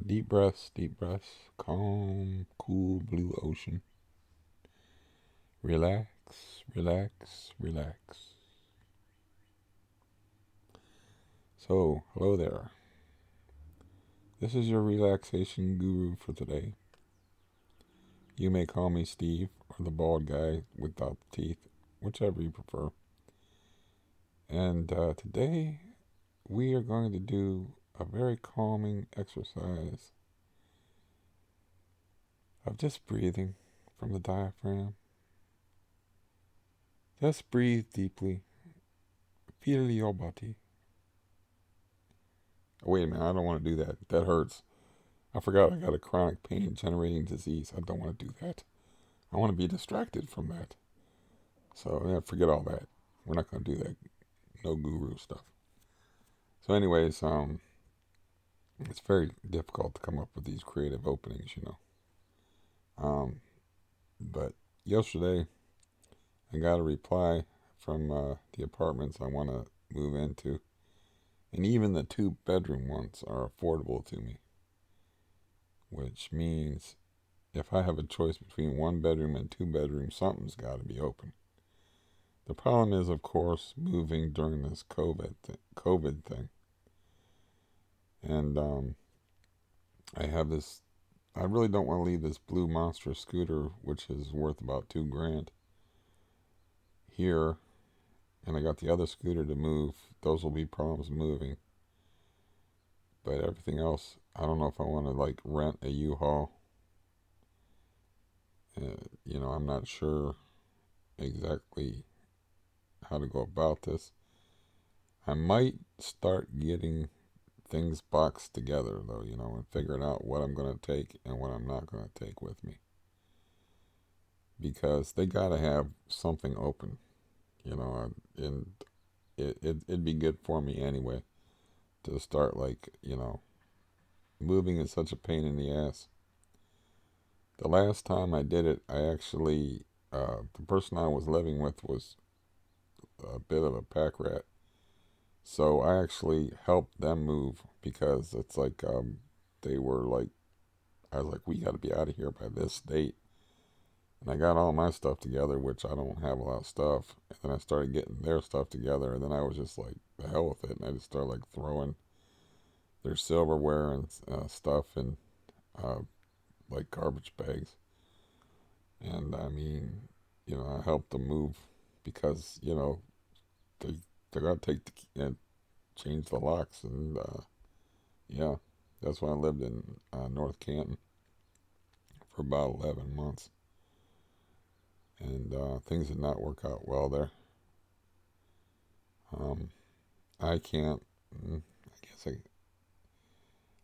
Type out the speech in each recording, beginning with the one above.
Deep breaths, calm, cool blue ocean. Relax, relax, relax. So, hello there. This is your relaxation guru for today. You may call me Steve or the bald guy without the teeth, whichever you prefer. And today we are going to do a very calming exercise of just breathing from the diaphragm. Just breathe deeply. Feel your body. Oh, wait a minute, I don't want to do that. That hurts. I forgot I got a chronic pain generating disease. I don't want to do that. I want to be distracted from that. So yeah, forget all that. We're not going to do that. No guru stuff. So, anyways, it's very difficult to come up with these creative openings. But yesterday I got a reply from the apartments I want to move into, and even the 2-bedroom ones are affordable to me, which means if I have a choice between 1 bedroom and 2 bedroom, something's got to be open. The problem is, of course, moving during this COVID thing, and I have this. I really don't want to leave this blue monster scooter, which is worth about $2,000, here, and I got the other scooter to move. Those will be problems moving, but everything else, I don't know if I want to like rent a U-Haul. I'm not sure exactly how to go about this. I might start getting things boxed together, though, and figuring out what I'm going to take and what I'm not going to take with me. Because they got to have something open, and it'd be good for me anyway to start, like, moving is such a pain in the ass. The last time I did it, I actually, the person I was living with was a bit of a pack rat. So I actually helped them move because it's like they were like, I was like, we got to be out of here by this date. And I got all my stuff together, which I don't have a lot of stuff. And then I started getting their stuff together. And then I was just like, the hell with it. And I just started like throwing their silverware and stuff in uh, like garbage bags. And I mean, I helped them move because, they, they got to take change the locks. And yeah, that's when I lived in North Canton for about 11 months. And things did not work out well there. Um, I can't. I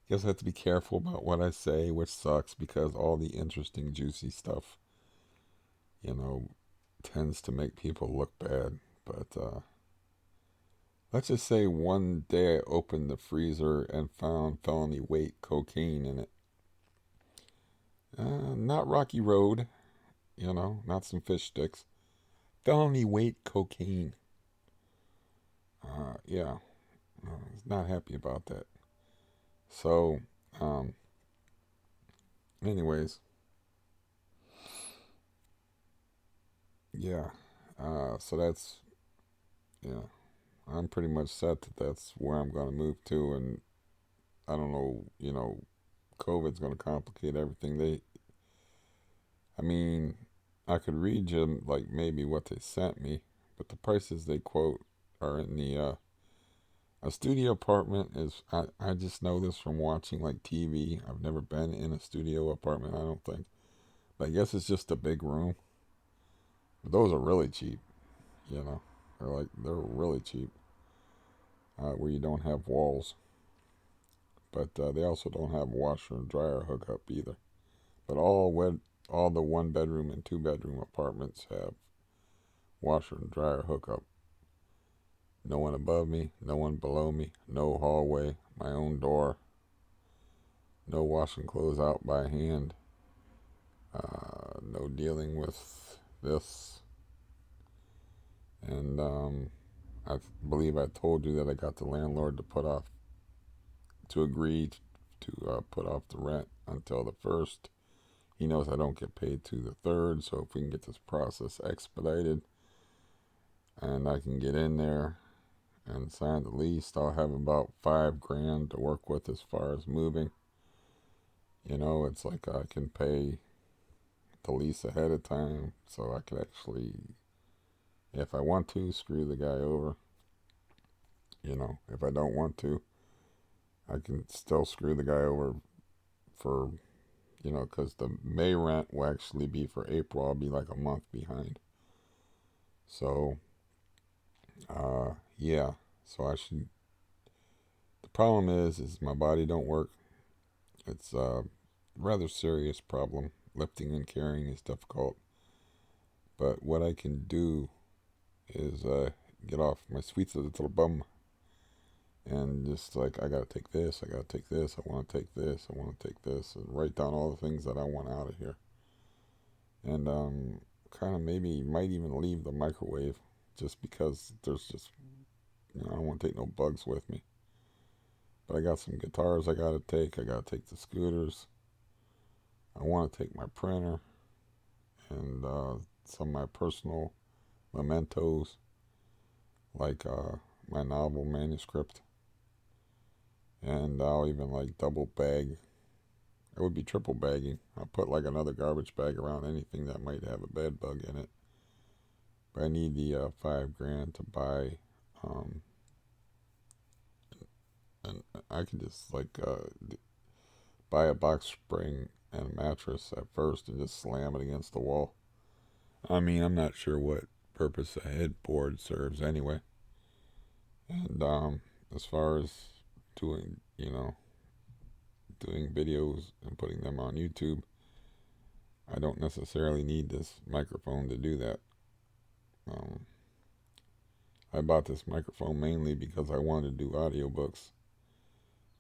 guess I have to be careful about what I say, which sucks because all the interesting, juicy stuff, you know, tends to make people look bad. But let's just say one day I opened the freezer and found felony weight cocaine in it. Not Rocky Road, not some fish sticks. Felony weight cocaine. Yeah, I was not happy about that. So, um, anyways, yeah. So yeah, I'm pretty much set that that's where I'm going to move to. And I don't know, COVID's going to complicate everything. I mean, I could read you like maybe what they sent me, but the prices they quote are in the, a studio apartment is, I just know this from watching like TV. I've never been in a studio apartment, I don't think. But I guess it's just a big room. But those are really cheap, you know. They're really cheap, where you don't have walls. But they also don't have washer and dryer hookup either. But all the 1 bedroom and 2 bedroom apartments have washer and dryer hookup. No one above me, no one below me, no hallway, my own door, no washing clothes out by hand, no dealing with this. And I believe I told you that I got the landlord to agree to put off the rent until the 1st. He knows I don't get paid to the 3rd, so if we can get this process expedited and I can get in there and sign the lease, I'll have about $5,000 to work with as far as moving. You know, it's like I can pay the lease ahead of time, so I could actually, if I want to, screw the guy over. You know, if I don't want to, I can still screw the guy over for, you know, because the May rent will actually be for April. I'll be like a month behind. So, yeah. So I should. The problem is my body don't work. It's a rather serious problem. Lifting and carrying is difficult. But what I can do is get off my sweet little bum and just like, I gotta take this, I gotta take this, I want to take this, I want to take this, and write down all the things that I want out of here. And kind of maybe might even leave the microwave just because there's just, you know, I don't want to take no bugs with me. But I got some guitars I gotta take. I gotta take the scooters. I want to take my printer and some of my personal mementos, like my novel manuscript. And I'll even like double bag. It would be triple bagging. I'll put like another garbage bag around anything that might have a bed bug in it. But I need the $5,000 to buy, um, and I can just like buy a box spring and a mattress at first and just slam it against the wall. I mean, I'm not sure what purpose a headboard serves anyway. And as far as doing, you know, doing videos and putting them on YouTube, I don't necessarily need this microphone to do that. Um, I bought this microphone mainly because I wanted to do audiobooks.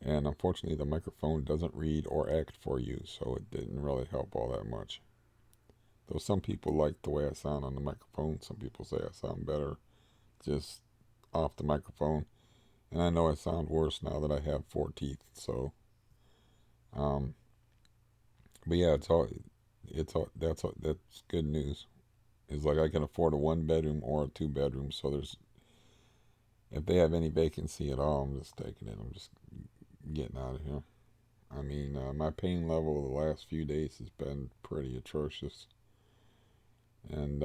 And unfortunately, the microphone doesn't read or act for you, so it didn't really help all that much. Though some people like the way I sound on the microphone, some people say I sound better just off the microphone. And I know I sound worse now that I have 4 teeth, so um, but yeah, that's good news. It's like I can afford a 1 bedroom or a 2 bedroom, so there's, if they have any vacancy at all, I'm just taking it. I'm just getting out of here. I mean, my pain level the last few days has been pretty atrocious, and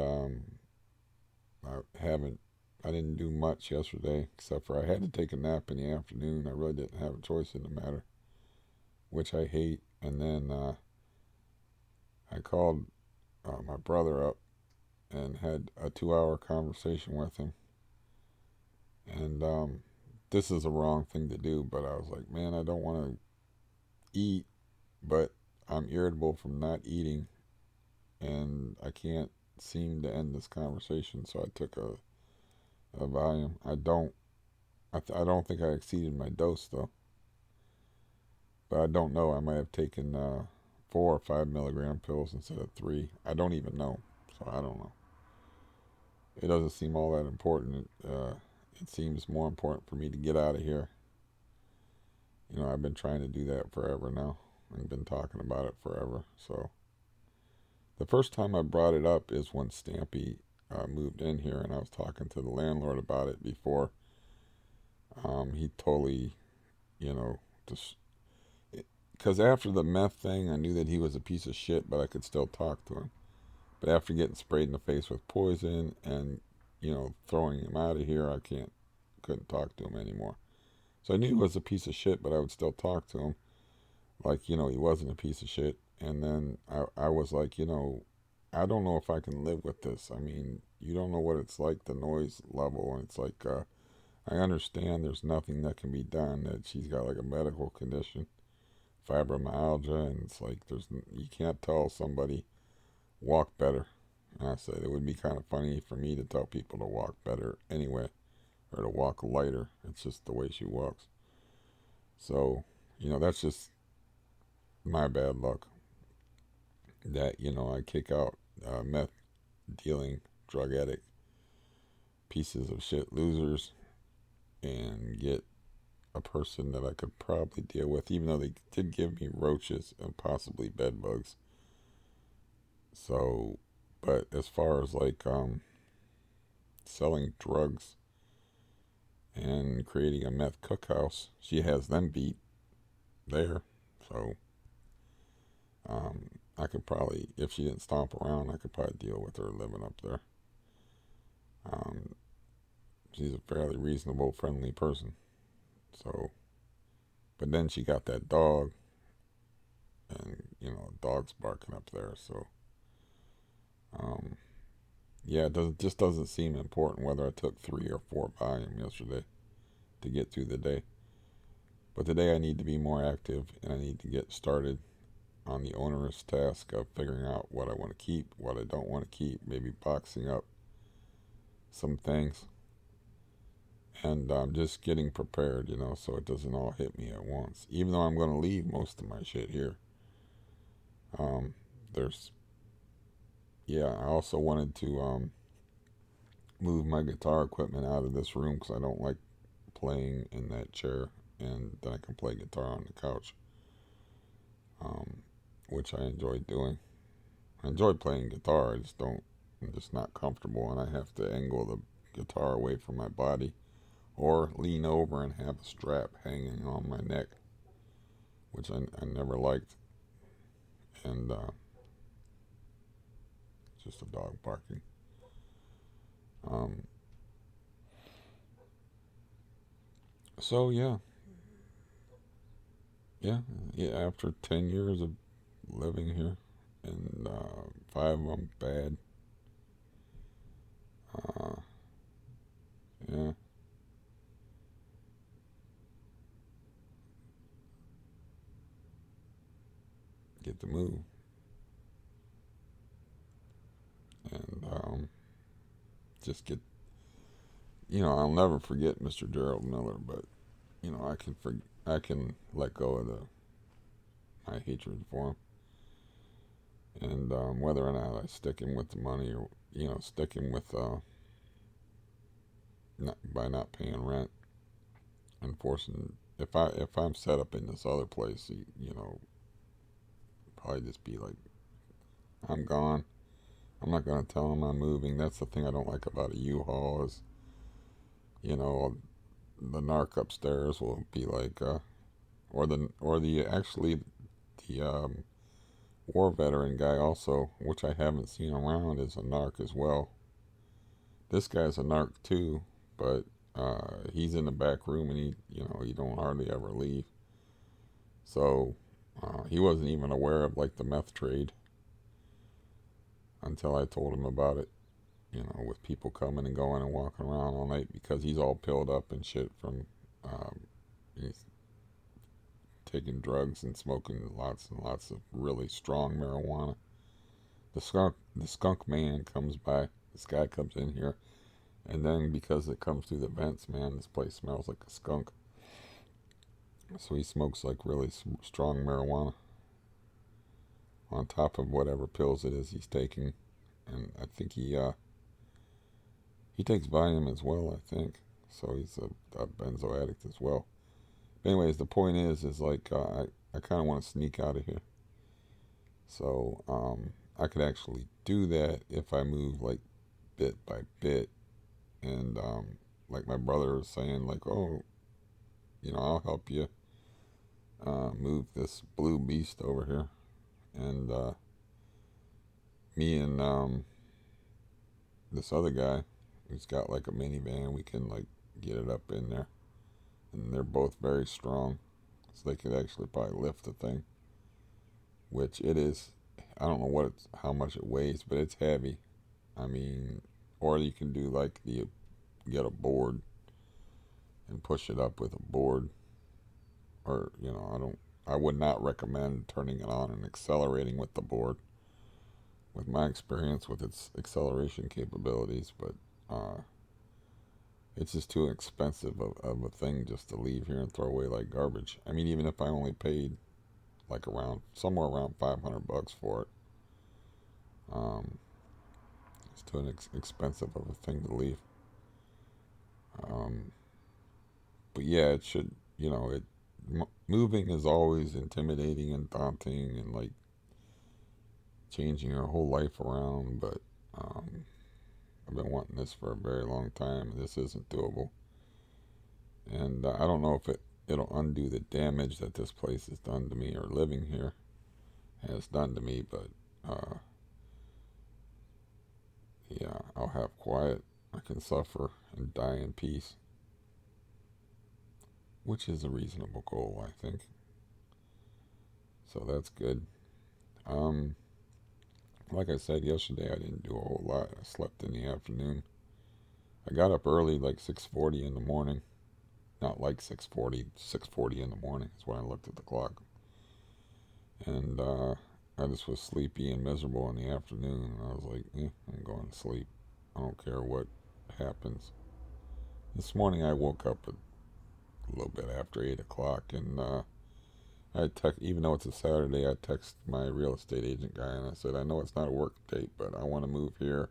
I didn't do much yesterday except for I had to take a nap in the afternoon. I really didn't have a choice in the matter, which I hate. And then I called my brother up and had a 2 hour conversation with him. And this is a wrong thing to do, but I was like, man, I don't want to eat, but I'm irritable from not eating, and I can't seem to end this conversation. So I took a volume. I don't think I exceeded my dose though, but I don't know. I might have taken 4 or 5 milligram pills instead of 3. I don't even know, so I don't know. It doesn't seem all that important. It seems more important for me to get out of here. You know, I've been trying to do that forever now. I've been talking about it forever. So the first time I brought it up is when Stampy moved in here, and I was talking to the landlord about it before. He totally, you know, just because after the meth thing, I knew that he was a piece of shit, but I could still talk to him. But after getting sprayed in the face with poison and, you know, throwing him out of here, couldn't talk to him anymore. So I knew he was a piece of shit, but I would still talk to him like, you know, he wasn't a piece of shit. And then I was like, you know, I don't know if I can live with this. I mean, you don't know what it's like, the noise level. And it's like, I understand there's nothing that can be done, that she's got like a medical condition, fibromyalgia, and it's like, you can't tell somebody walk better. And I said it would be kind of funny for me to tell people to walk better anyway, or to walk lighter. It's just the way she walks. So, you know, that's just my bad luck. That, you know, I kick out meth dealing, drug addict, pieces of shit losers, and get a person that I could probably deal with, even though they did give me roaches and possibly bed bugs. So, but as far as like selling drugs and creating a meth cookhouse, she has them beat there. So, I could probably, if she didn't stomp around, I could probably deal with her living up there. Um, she's a fairly reasonable, friendly person. So, but then she got that dog, and dog's barking up there. So, um, yeah, just doesn't seem important whether I took 3 or 4 Valium yesterday to get through the day. But today I need to be more active, and I need to get started on the onerous task of figuring out what I want to keep, what I don't want to keep, maybe boxing up some things, and just getting prepared, so it doesn't all hit me at once. Even though I'm going to leave most of my shit here. Um, there's, yeah, I also wanted to move my guitar equipment out of this room because I don't like playing in that chair, and then I can play guitar on the couch, um, which I enjoy doing. I enjoy playing guitar. I'm just not comfortable, and I have to angle the guitar away from my body or lean over and have a strap hanging on my neck, which I never liked. And just a dog barking. Um, so yeah. After 10 years of living here, and 5 of them bad. Uh, yeah, get to move, and just get. I'll never forget Mr. Gerald Miller, but I can let go of my hatred for him, and whether or not I stick him with the money, or stick him with by not paying rent and forcing. If I'm set up in this other place, probably just be like, I'm gone. I'm not gonna tell him I'm moving. That's the thing I don't like about a U-Haul is, you know, the narc upstairs will be like, or the actually the war veteran guy also, which I haven't seen around, is a narc as well. This guy's a narc too, but he's in the back room, and he don't hardly ever leave. So he wasn't even aware of like the meth trade until I told him about it. With people coming and going and walking around all night because he's all pilled up and shit from he's taking drugs and smoking lots and lots of really strong marijuana. The skunk man comes by. This guy comes in here, and then because it comes through the vents, man, this place smells like a skunk. So he smokes like really strong marijuana on top of whatever pills it is he's taking, and I think he takes Valium as well. I think so. He's a benzo addict as well. But anyways, the point is like I kind of want to sneak out of here. So I could actually do that if I move like bit by bit, and like my brother was saying, like, oh, I'll help you move this blue beast over here, and me and this other guy who's got like a minivan, we can like get it up in there, and they're both very strong, so they could actually probably lift the thing, which it is. I don't know how much it weighs, but it's heavy. I mean, or you can do like get a board and push it up with a board, or I would not recommend turning it on and accelerating with the board, with my experience with its acceleration capabilities, but it's just too expensive of a thing just to leave here and throw away like garbage. I mean, even if I only paid like somewhere around $500 for it, um, it's too expensive of a thing to leave. Um, but yeah, it should. you know, moving is always intimidating and daunting and like changing your whole life around. But um, I've been wanting this for a very long time, and this isn't doable. And I don't know if it'll undo the damage that this place has done to me or living here has done to me, but uh, yeah, I'll have quiet. I can suffer and die in peace, which is a reasonable goal, I think. So that's good. Um, like I said yesterday, I didn't do a whole lot. I slept in the afternoon. I got up early, like 6:40 in the morning. Not like 6:40, 6:40 in the morning is when I looked at the clock. And I just was sleepy and miserable in the afternoon. And I was like, I'm going to sleep. I don't care what happens. This morning I woke up a little bit after 8 o'clock, and even though it's a Saturday, I text my real estate agent guy and I said, I know it's not a work date, but I want to move here.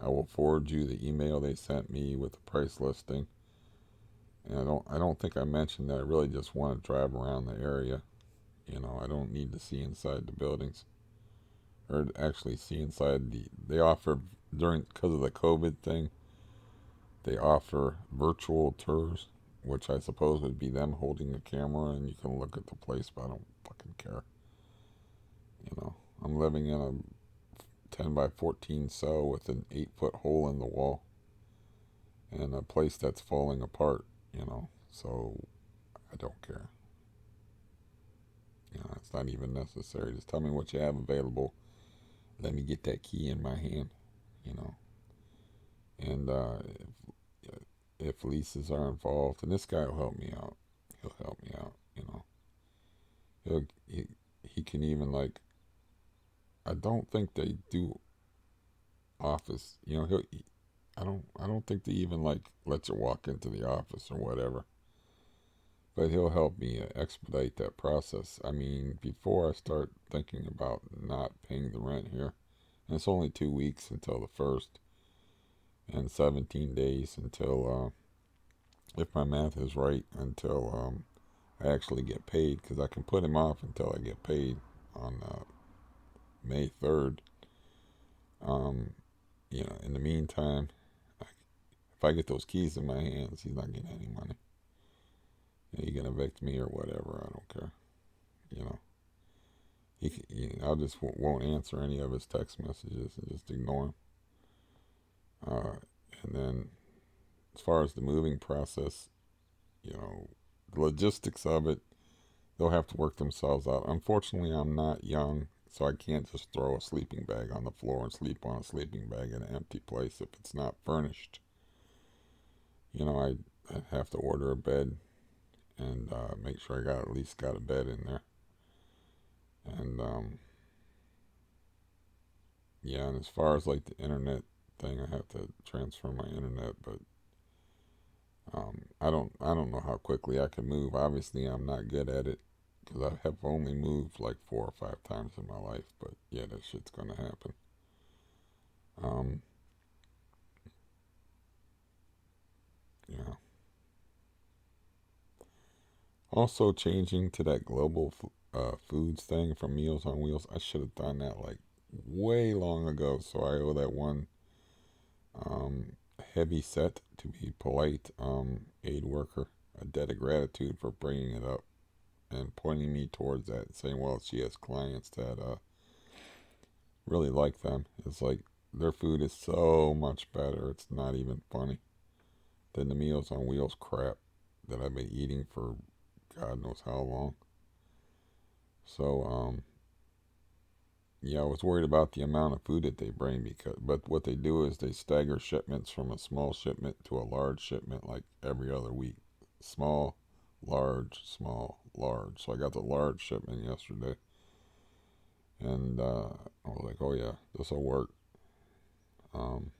I will forward you the email they sent me with the price listing. And I don't think I mentioned that I really just want to drive around the area. You know, I don't need to see inside the buildings or actually see inside they offer because of the COVID thing, they offer virtual tours, which I suppose would be them holding the camera and you can look at the place, but I don't fucking care. You know, I'm living in a 10 by 14 cell with an 8-foot hole in the wall and a place that's falling apart, you know, so I don't care. You know, it's not even necessary. Just tell me what you have available. Let me get that key in my hand, you know. And if leases are involved, and this guy will help me out. He'll help me out, you know. He'll, he can even like, I don't think they do office, you know, I don't think they even like let you walk into the office or whatever. But he'll help me expedite that process. I mean, before I start thinking about not paying the rent here, and it's only 2 weeks until the first, and 17 days until, if my math is right, until I actually get paid, because I can put him off until I get paid on May 3rd. Um, you know, in the meantime, if I get those keys in my hands, he's not getting any money. He can evict me or whatever. I don't care. You know, I just won't answer any of his text messages and just ignore him. Uh, and then, as far as the moving process, you know, the logistics of it, they'll have to work themselves out. Unfortunately, I'm not young, so I can't just throw a sleeping bag on the floor and sleep on a sleeping bag in an empty place if it's not furnished. You know, I'd have to order a bed and make sure I at least got a bed in there. And yeah, and as far as like the internet thing, I have to transfer my internet, but I don't know how quickly I can move. Obviously, I'm not good at it because I have only moved like 4 or 5 times in my life. But yeah, that shit's gonna happen. Um, yeah. Also, changing to that global foods thing from Meals on Wheels. I should have done that like way long ago. So I owe that one um, heavy set to be polite aid worker a debt of gratitude for bringing it up and pointing me towards that, saying, well, she has clients that really like them. It's like their food is so much better. It's not even funny than the Meals on Wheels crap that I've been eating for God knows how long. So, yeah, I was worried about the amount of food that they bring but what they do is they stagger shipments from a small shipment to a large shipment like every other week. Small, large, small, large. So I got the large shipment yesterday, and I was like, oh yeah, this will work. Um,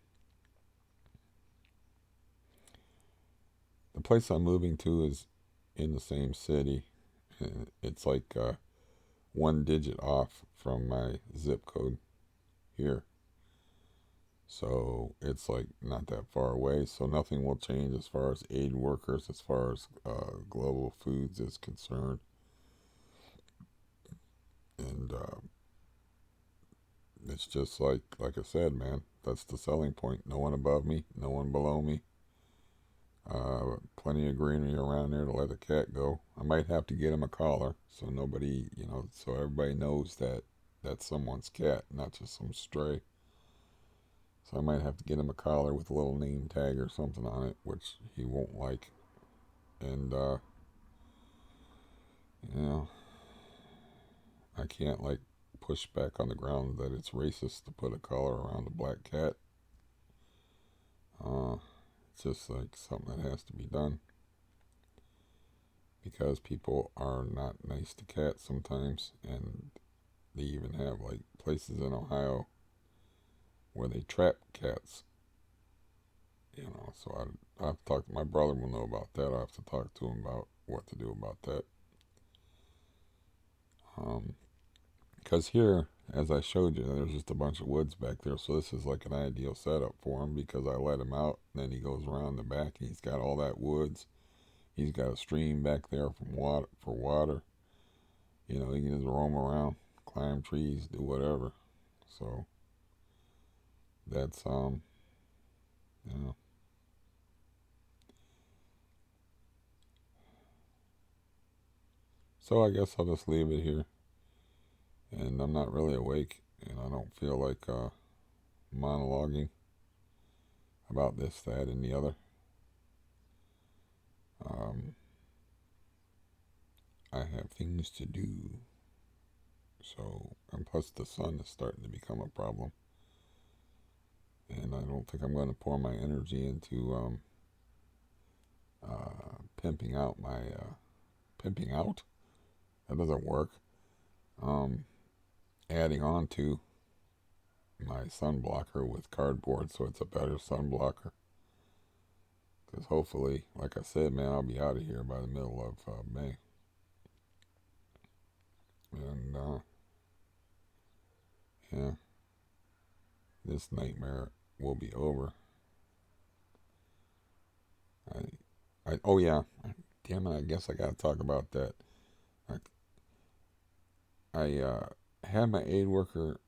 the place I'm moving to is in the same city. And it's like one digit off from my zip code here. So it's like not that far away. So nothing will change as far as aid workers, as far as global foods is concerned. And it's just like I said, man. That's the selling point. No one above me, no one below me. Plenty of greenery around there to let the cat go. I might have to get him a collar so nobody, so everybody knows that that's someone's cat, not just some stray. So I might have to get him a collar with a little name tag or something on it, which he won't like. And, you know, I can't like push back on the ground that it's racist to put a collar around a black cat. It's just like something that has to be done because people are not nice to cats sometimes, and they even have like places in Ohio where they trap cats. So I have to talk to my brother. Will know about that. I have to talk to him about what to do about that. Because here, as I showed you, there's just a bunch of woods back there. So this is like an ideal setup for him because I let him out, and then he goes around the back, and he's got all that woods. He's got a stream back there from water for water. He can just roam around, climb trees, do whatever. So that's you know. So I guess I'll just leave it here. And I'm not really awake, and I don't feel like monologuing about this, that, and the other. Um, I have things to do. So, and plus the sun is starting to become a problem. And I don't think I'm going to pour my energy into pimping out pimping out? That doesn't work. Um, Adding on to my sun blocker with cardboard so it's a better sun blocker. Because hopefully, like I said, man, I'll be out of here by the middle of May. And yeah, this nightmare will be over. Oh yeah, damn it! I guess I gotta talk about that. I, I had my aid worker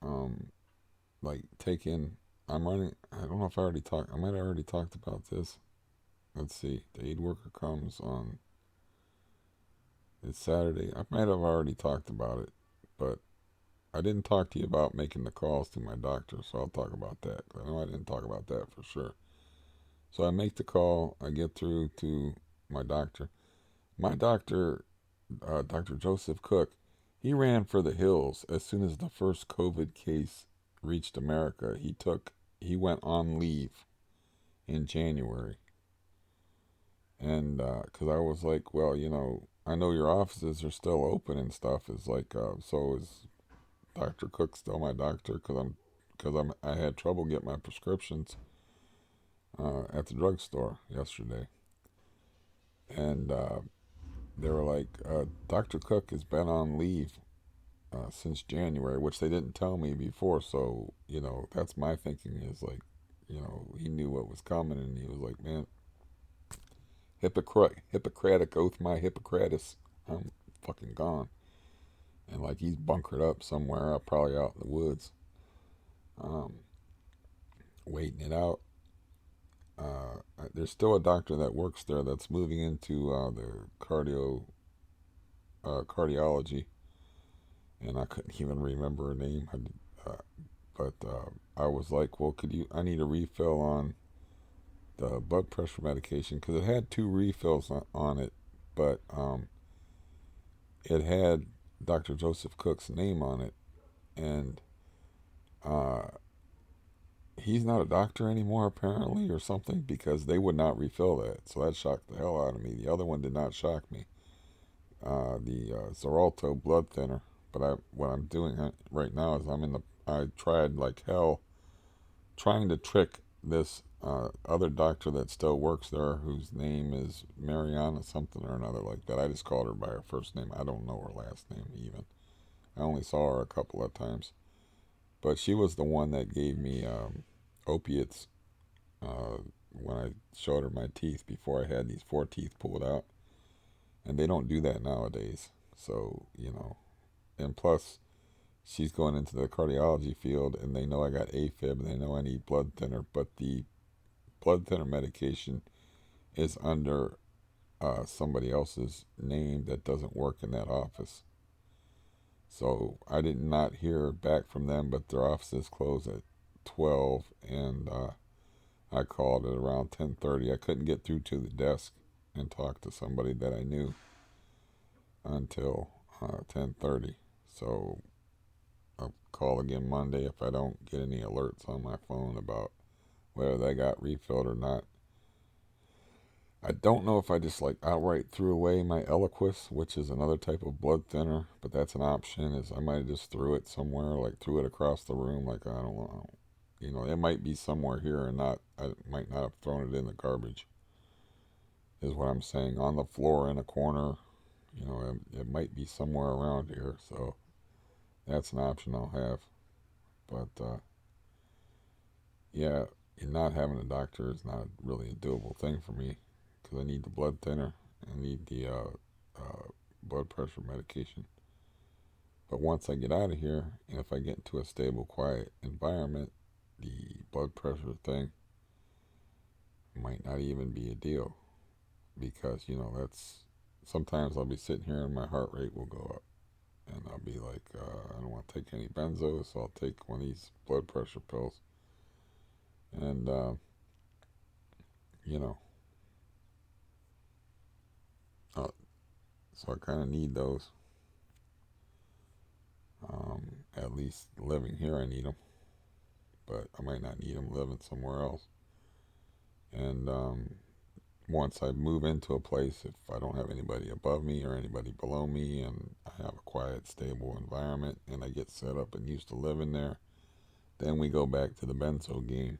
like take in. I'm running. I don't know if I already talked. I might have already talked about this. Let's see. The aid worker comes on. It's Saturday. I might have already talked about it, but I didn't talk to you about making the calls to my doctor, so I'll talk about that. I know I didn't talk about that for sure. So I make the call. I get through to my doctor. My doctor, Dr. Joseph Cook, he ran for the hills as soon as the first COVID case reached America. He went on leave in January, and because I was like, well, I know your offices are still open and stuff. Is like, so is Dr. Cook still my doctor? I had trouble getting my prescriptions at the drugstore yesterday, and they were like, Dr. Cook has been on leave since January, which they didn't tell me before. So, that's my thinking is like, he knew what was coming, and he was like, man, Hippocratic oath, my Hippocrates, I'm fucking gone. And like he's bunkered up somewhere, probably out in the woods, um, waiting it out. There's still a doctor that works there that's moving into the cardiology, and I couldn't even remember her name. But I was like, well, I need a refill on the blood pressure medication because it had two refills on it, but it had Dr. Joseph Cook's name on it, and uh, he's not a doctor anymore apparently or something because they would not refill that. So that shocked the hell out of me. The other one did not shock me. The Xarelto blood thinner, but what I'm doing right now is I tried like hell trying to trick this other doctor that still works there, whose name is Mariana something or another like that. I just called her by her first name. I don't know her last name even. I only saw her a couple of times, but she was the one that gave me opiates uh, when I showed her my teeth before I had these four teeth pulled out, and they don't do that nowadays. So and plus she's going into the cardiology field, and they know I got AFib, and they know I need blood thinner, but the blood thinner medication is under somebody else's name that doesn't work in that office. So I did not hear back from them, but their offices close at 12, and I called at around 10:30. I couldn't get through to the desk and talk to somebody that I knew until 10:30. So I'll call again Monday if I don't get any alerts on my phone about whether they got refilled or not. I don't know if I just like outright threw away my Eliquis, which is another type of blood thinner, but that's an option. Is I might have just threw it somewhere, like threw it across the room, like I don't know. It might be somewhere here and not. I might not have thrown it in the garbage. Is what I'm saying. On the floor in a corner, it might be somewhere around here. So that's an option I'll have. But yeah, not having a doctor is not really a doable thing for me because I need the blood thinner. I need the blood pressure medication. But once I get out of here, and if I get into a stable, quiet environment, the blood pressure thing might not even be a deal because, that's sometimes I'll be sitting here and my heart rate will go up. And I'll be like, I don't want to take any benzos, so I'll take one of these blood pressure pills. And, you know, uh, so I kind of need those. At least living here, I need them, but I might not need them living somewhere else. And once I move into a place, if I don't have anybody above me or anybody below me, and I have a quiet, stable environment, and I get set up and used to living there, then we go back to the benzo game,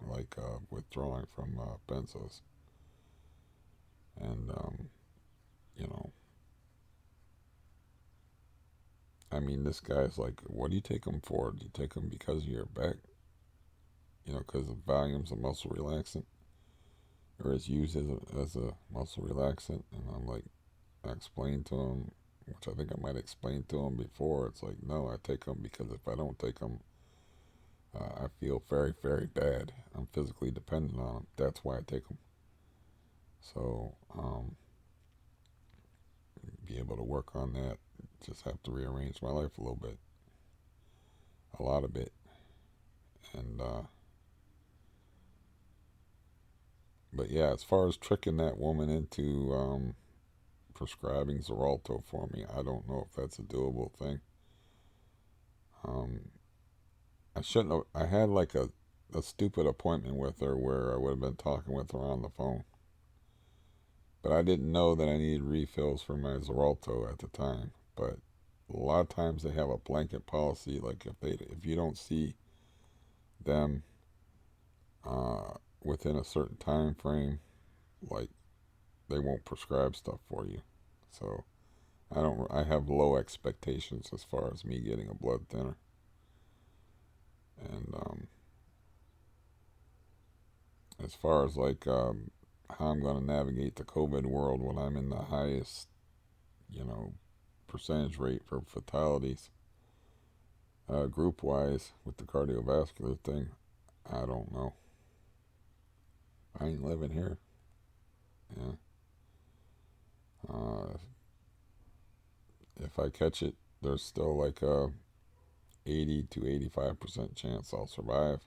like withdrawing from benzos. And, you know, I mean, this guy's like, what do you take them for? Do you take them because of your back? Because the Valium's a muscle relaxant, or is used as a muscle relaxant. And I'm like, I explained to him, which I think I might explain to him before. It's like, no, I take them because if I don't take them, I feel very, very bad. I'm physically dependent on them. That's why I take them. So, be able to work on that. Just have to rearrange my life a little bit, a lot of it. And, but yeah, as far as tricking that woman into prescribing Xarelto for me, I don't know if that's a doable thing. Um, I shouldn't have. I had like a stupid appointment with her where I would have been talking with her on the phone. But I didn't know that I needed refills for my Xarelto at the time. But a lot of times they have a blanket policy, like if you don't see them uh, within a certain time frame, like they won't prescribe stuff for you. So I have low expectations as far as me getting a blood thinner. And as far as like how I'm going to navigate the COVID world when I'm in the highest, you know, percentage rate for fatalities, group wise with the cardiovascular thing, I don't know. I ain't living here. Yeah. Uh, if I catch it, there's still like a 80 to 85% chance I'll survive.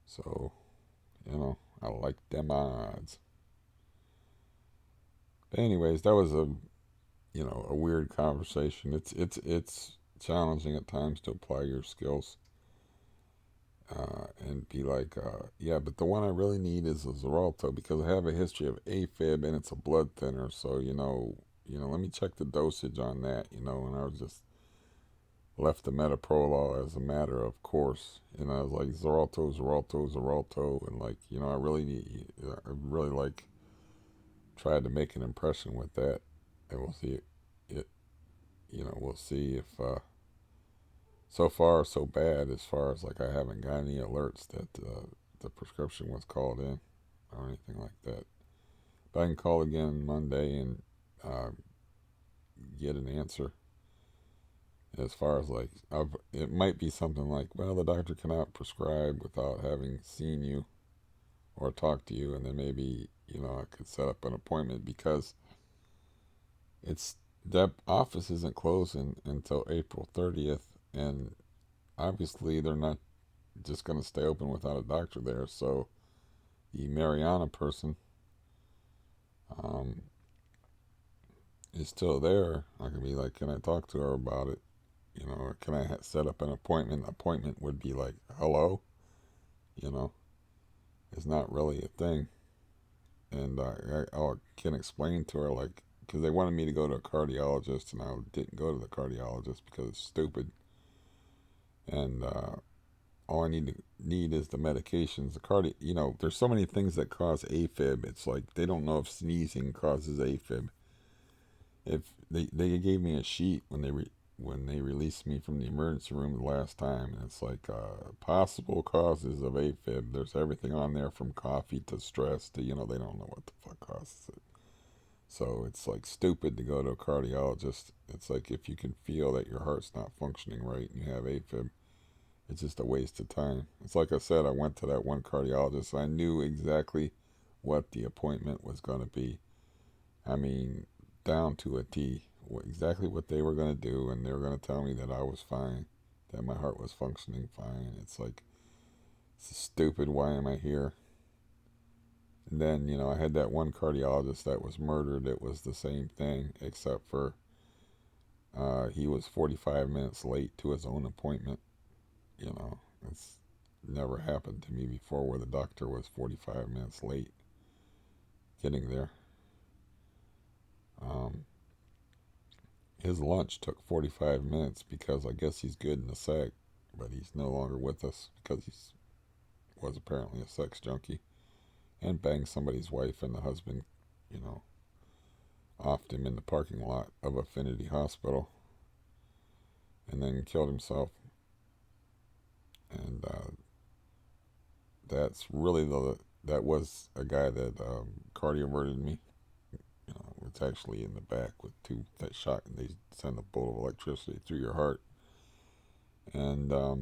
So, I like them odds. But anyways, that was a weird conversation. It's challenging at times to apply your skills and be like, yeah, but the one I really need is a Xarelto because I have a history of AFib and it's a blood thinner. So let me check the dosage on that. And I was just left the metoprolol as a matter of course. And I was like, Xarelto, Xarelto, Xarelto, and like, I really like tried to make an impression with that, and we'll see it. We'll see if so far so bad, as far as like I haven't got any alerts that the prescription was called in or anything like that. But I can call again Monday and uh, get an answer. As far as like, it might be something like, well, the doctor cannot prescribe without having seen you or talked to you, and then maybe I could set up an appointment because it's that office isn't closing until April 30th, and obviously they're not just going to stay open without a doctor there. So the Mariana person um, is still there. I can be like, can I talk to her about it? Or can I set up an appointment? Appointment would be like, hello, you know, it's not really a thing. And I can explain to her, like, because they wanted me to go to a cardiologist, and I didn't go to the cardiologist because it's stupid. And all I need is the medications. There's so many things that cause AFib. It's like they don't know if sneezing causes AFib. If they gave me a sheet when they released me from the emergency room the last time, and it's like possible causes of AFib. There's everything on there from coffee to stress to they don't know what the fuck causes it. So it's like stupid to go to a cardiologist. It's like if you can feel that your heart's not functioning right and you have AFib, it's just a waste of time. It's like I said, I went to that one cardiologist. I knew exactly what the appointment was going to be. I mean, down to a T, exactly what they were going to do, and they were going to tell me that I was fine, that my heart was functioning fine. It's like, it's stupid. Why am I here? And then, I had that one cardiologist that was murdered. It was the same thing, except for he was 45 minutes late to his own appointment. It's never happened to me before where the doctor was 45 minutes late getting there. Um, his lunch took 45 minutes because I guess he's good in the sack, but he's no longer with us because he was apparently a sex junkie and banged somebody's wife, and the husband, you know, offed him in the parking lot of Affinity Hospital and then killed himself. And that's really that was a guy that cardioverted me. It's actually in the back with two that shot, and they send a bolt of electricity through your heart. And uh,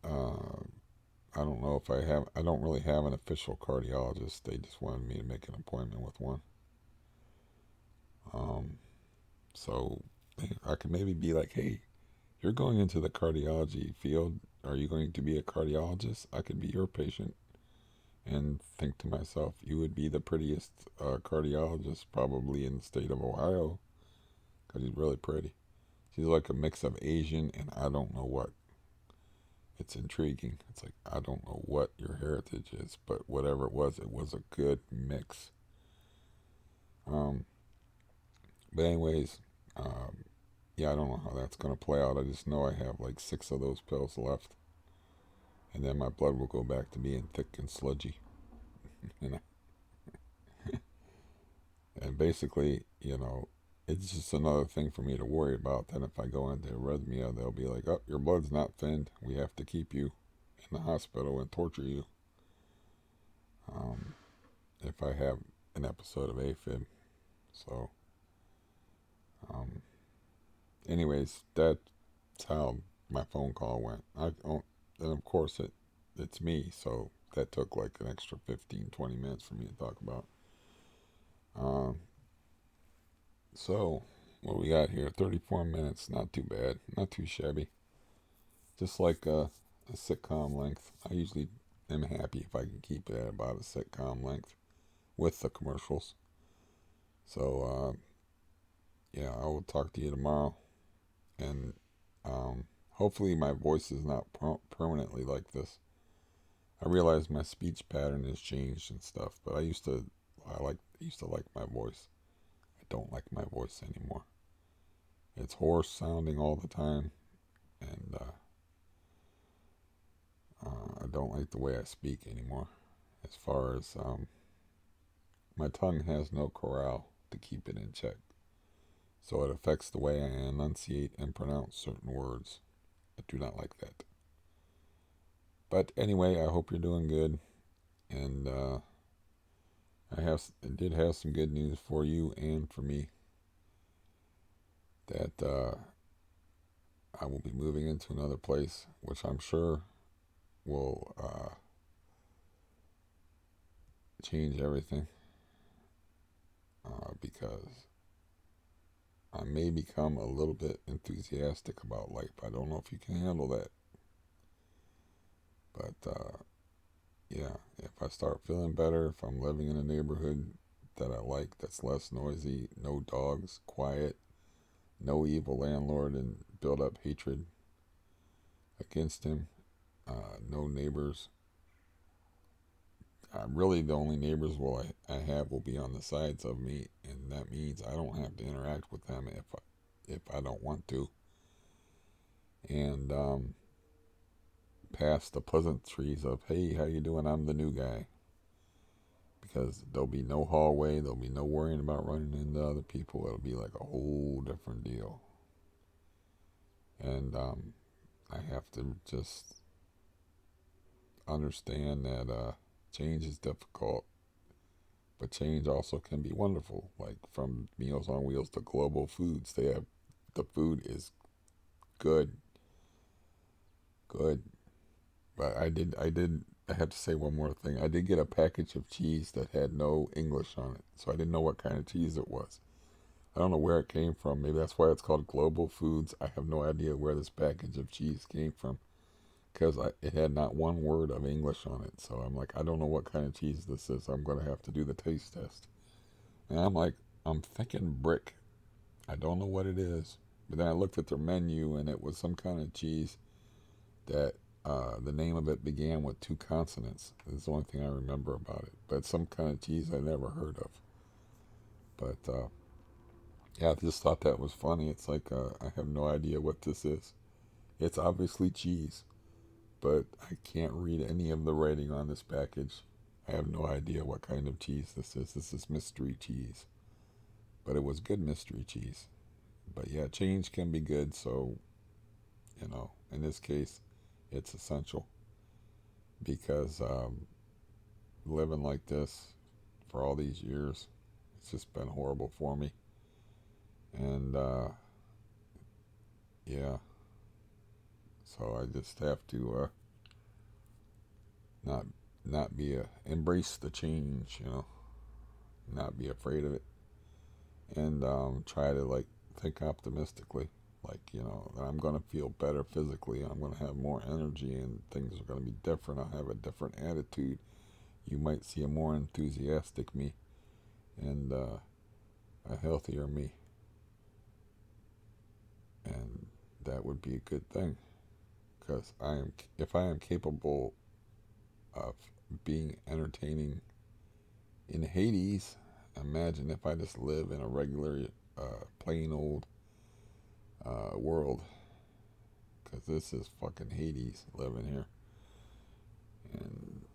I don't know if I don't really have an official cardiologist. They just wanted me to make an appointment with one. Um, so I could maybe be like, hey, you're going into the cardiology field. Are you going to be a cardiologist? I could be your patient. And think to myself, you would be the prettiest cardiologist probably in the state of Ohio because she's really pretty. She's like a mix of Asian and I don't know what. It's intriguing. It's like, I don't know what your heritage is, but whatever it was a good mix. Um, but, anyways, um, yeah, I don't know how that's going to play out. I just know I have like 6 of those pills left. And then my blood will go back to being thick and sludgy. You know? And basically, it's just another thing for me to worry about. Then if I go into arrhythmia, they'll be like, oh, your blood's not thinned. We have to keep you in the hospital and torture you um, if I have an episode of AFib. So, um, anyways, that's how my phone call went. And of course, it's me, so that took like an extra 15, 20 minutes for me to talk about. Um, so, what we got here? 34 minutes. Not too bad. Not too shabby. Just like a sitcom length. I usually am happy if I can keep it at about a sitcom length with the commercials. So, yeah, I will talk to you tomorrow. And hopefully my voice is not permanently like this. I realize my speech pattern has changed and stuff, but I used to like my voice. I don't like my voice anymore. It's hoarse sounding all the time, and I don't like the way I speak anymore. As far as my tongue has no corral to keep it in check. So it affects the way I enunciate and pronounce certain words. I do not like that. But anyway, I hope you're doing good. And I did have some good news for you and for me that I will be moving into another place, which I'm sure will change everything because I may become a little bit enthusiastic about life. I don't know if you can handle that. But yeah, if I start feeling better, if I'm living in a neighborhood that I like, that's less noisy, no dogs, quiet, no evil landlord and build up hatred against him, no neighbors. Really, the only neighbors I have will be on the sides of me, and that means I don't have to interact with them if I don't want to. And past the pleasantries of, hey, how you doing? I'm the new guy. Because there'll be no hallway, there'll be no worrying about running into other people. It'll be like a whole different deal. And I have to just understand that change is difficult, but change also can be wonderful. Like from Meals on Wheels to Global Foods, the food is good, good. But I have to say one more thing. I did get a package of cheese that had no English on it, so I didn't know what kind of cheese it was. I don't know where it came from. Maybe that's why it's called Global Foods. I have no idea where this package of cheese came from because it had not one word of English on it. So I'm like, I don't know what kind of cheese this is. I'm going to have to do the taste test. And I'm like, I'm thinking brick. I don't know what it is. But then I looked at their menu and it was some kind of cheese that the name of it began with two consonants. That's the only thing I remember about it. But some kind of cheese I never heard of. But yeah, I just thought that was funny. It's like I have no idea what this is. It's obviously cheese, but I can't read any of the writing on this package. I have no idea what kind of cheese this is. This is mystery cheese, but it was good mystery cheese. But yeah, change can be good, so in this case, it's essential because living like this for all these years, it's just been horrible for me. And yeah, so I just have to not not be a embrace the change, not be afraid of it, and try to like think optimistically, like that I'm gonna feel better physically, I'm gonna have more energy, and things are gonna be different. I'll have a different attitude. You might see a more enthusiastic me and a healthier me, and that would be a good thing because if I am capable of being entertaining in Hades, imagine if I just live in a regular, plain old world. Because this is fucking Hades living here. And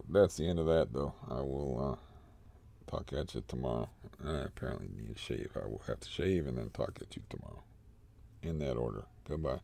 that's the end of that, though. I will talk at you tomorrow. I apparently need a shave. I will have to shave and then talk at you tomorrow. In that order. Goodbye.